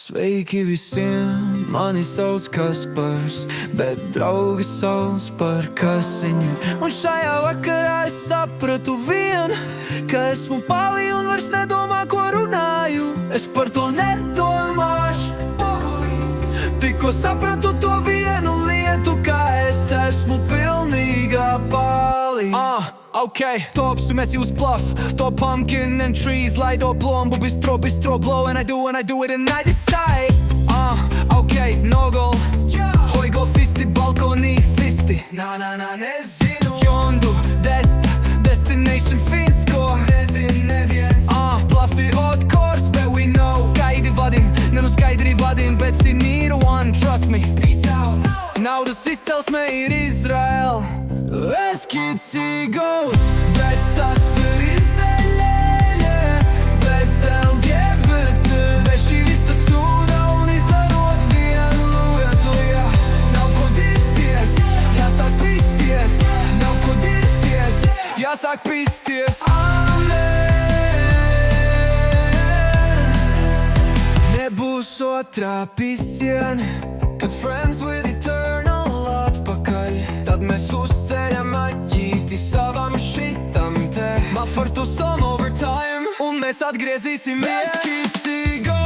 Sveiki visiem, mani sauc Kaspars, bet draugi sauc par Kasiņu. Un šajā vakarā es sapratu vienu, ka esmu pali un vairs nedomā, ko runāju. Es par to nedomāšu, tikko sapratu to vienu lietu, ka es esmu pilnīgā pali. Okay, tops un mēs jūs bluff, to pumpkin and trees, laido plombu, bistro, blow, and I do it and I decide. Okay, nogol, hoigo fisti, balkonī fisti, nezinu. Jondu, destination Finsko, nezinu neviens. Plafti otkors, bet we know. Skaidri vadim, ne nu skaidri vadim, bet need one, trust me. Peace out. Naudas izcelsme ir Izraela. Eskicīgos, bez tas par izdeļēļē, bez LGBT, bez šī visa sūda un izdarot vienu lietu, ja. Nav ko dirsties, jāsāk pisties, nav ko dirsties, jāsāk pisties. Amen. Nebūs otrā pisiena, kad friends with eternal atpakaļ. Tad mēs uzceļam aģīti savam šitam te. Mafar to some overtime, un mēs atgriezīsimies. Eskicīgos.